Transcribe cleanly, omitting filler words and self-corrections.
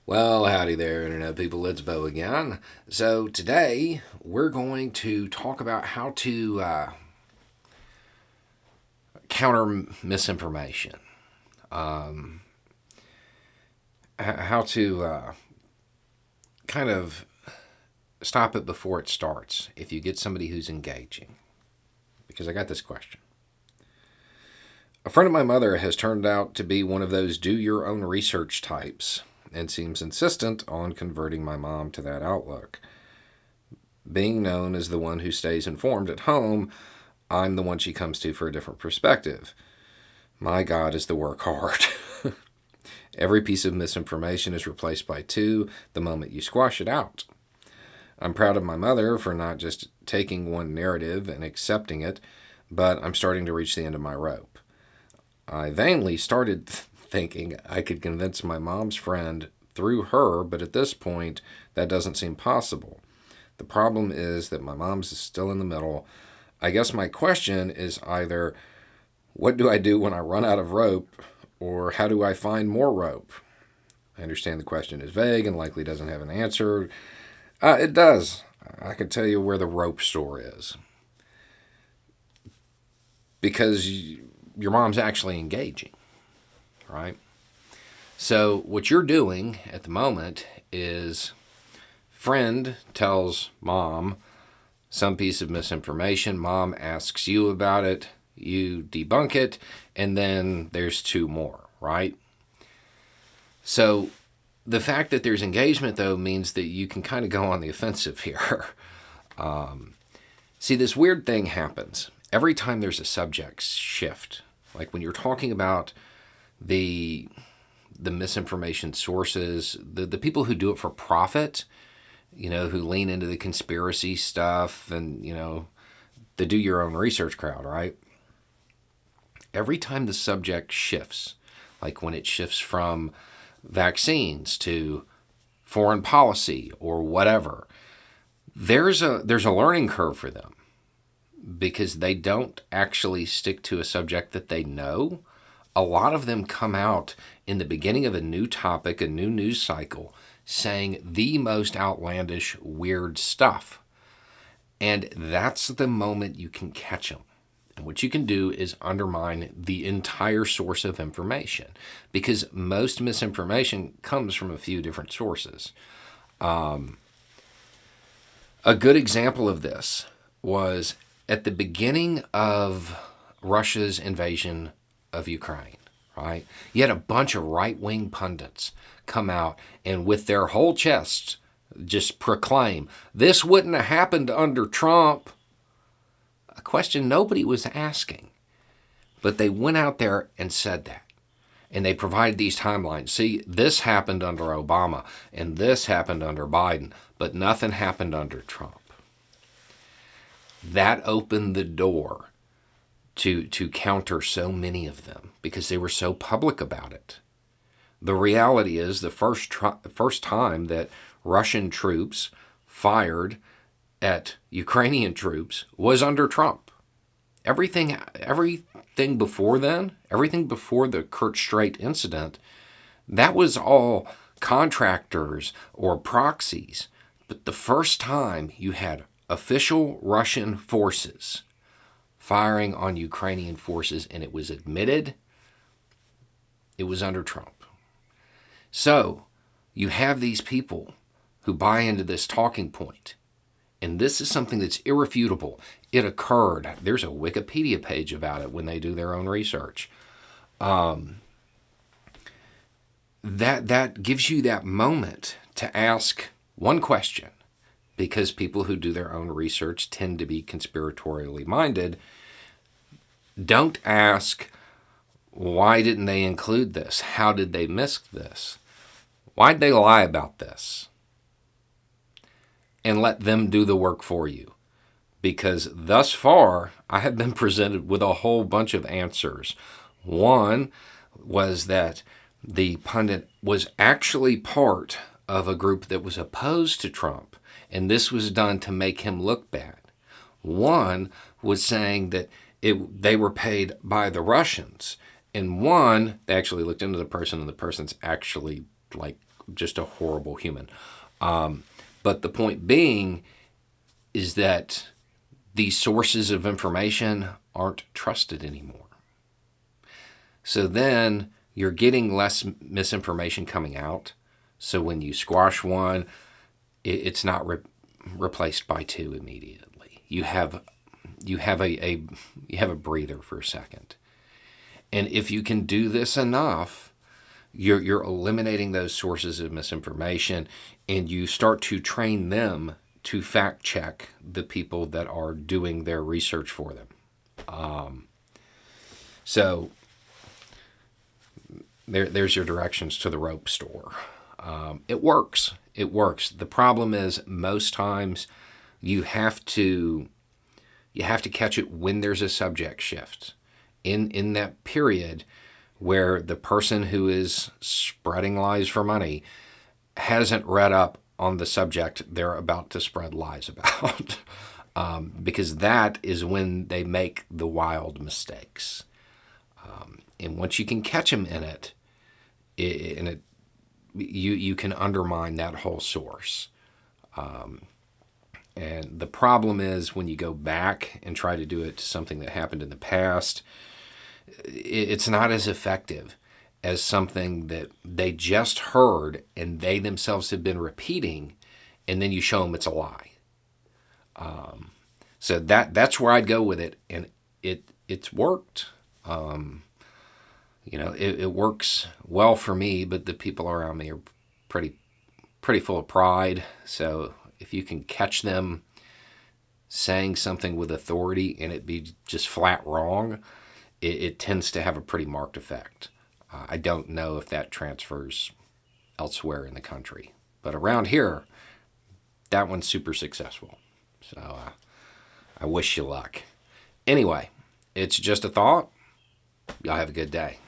Well, howdy there, Internet people. It's Bo again. So, today we're going to talk about how to counter misinformation, how to kind of stop it before it starts if you get somebody who's engaging. Because I got this question. A friend of my mother has turned out to be one of those do your own research types and seems insistent on converting my mom to that outlook. Being known as the one who stays informed at home, I'm the one she comes to for a different perspective. My God is the work hard. Every piece of misinformation is replaced by two the moment you squash it out. I'm proud of my mother for not just taking one narrative and accepting it, but I'm starting to reach the end of my rope. I vainly started thinking I could convince my mom's friend through her, but at this point, that doesn't seem possible. The problem is that my mom's still in the middle. I guess my question is either, what do I do when I run out of rope, or how do I find more rope? I understand the question is vague and likely doesn't have an answer. It does. I can tell you where the rope store is. Because your mom's actually engaging, right? So what you're doing at the moment is friend tells mom some piece of misinformation. Mom asks you about it. You debunk it. And then there's two more, right? So the fact that there's engagement, though, means that you can kind of go on the offensive here. See, this weird thing happens every time there's a subject shift. Like when you're talking about the misinformation sources, the people who do it for profit, who lean into the conspiracy stuff and, the do your own research crowd, right? Every time the subject shifts, like when it shifts from vaccines to foreign policy or whatever, there's a learning curve for them because they don't actually stick to a subject that they know. A lot of them come out in the beginning of a new topic, a new news cycle, saying the most outlandish, weird stuff. And that's the moment you can catch them. And what you can do is undermine the entire source of information because most misinformation comes from a few different sources. A good example of this was at the beginning of Russia's invasion of Ukraine, right? You had a bunch of right-wing pundits come out and with their whole chests just proclaim, this wouldn't have happened under Trump. A question nobody was asking. But they went out there and said that. And they provided these timelines. See, this happened under Obama, and this happened under Biden, but nothing happened under Trump. That opened the door to counter so many of them because they were so public about it. The reality is the first time that Russian troops fired at Ukrainian troops was under Trump. Everything before then, everything before the Kurt Strait incident, that was all contractors or proxies. But the first time you had official Russian forces firing on Ukrainian forces and it was admitted, it was under Trump. So you have these people who buy into this talking point. And this is something that's irrefutable. It occurred. There's a Wikipedia page about it when they do their own research. That gives you that moment to ask one question, because people who do their own research tend to be conspiratorially minded. Don't ask, why didn't they include this? How did they miss this? Why'd they lie about this? And let them do the work for you. Because thus far, I have been presented with a whole bunch of answers. One was that the pundit was actually part of a group that was opposed to Trump, and this was done to make him look bad. One was saying that they were paid by the Russians, and one, they actually looked into the person, and the person's actually just a horrible human. But the point being is that these sources of information aren't trusted anymore. So then you're getting less misinformation coming out. So when you squash one, it's not replaced by two immediately. You have a breather for a second. And if you can do this enough, you're eliminating those sources of misinformation, and you start to train them to fact check the people that are doing their research for them. So there's your directions to the rope store. It works. It works. The problem is most times you have to catch it when there's a subject shift. In that period where the person who is spreading lies for money hasn't read up on the subject they're about to spread lies about. Because that is when they make the wild mistakes. And once you can catch them in it, you can undermine that whole source. And the problem is when you go back and try to do it to something that happened in the past, it's not as effective as something that they just heard and they themselves have been repeating, and then you show them it's a lie. So that's where I'd go with it, and it's worked. It works well for me, but the people around me are pretty full of pride. So if you can catch them saying something with authority and it be just flat wrong, it tends to have a pretty marked effect. I don't know if that transfers elsewhere in the country, but around here, that one's super successful. So I wish you luck. Anyway, it's just a thought. Y'all have a good day.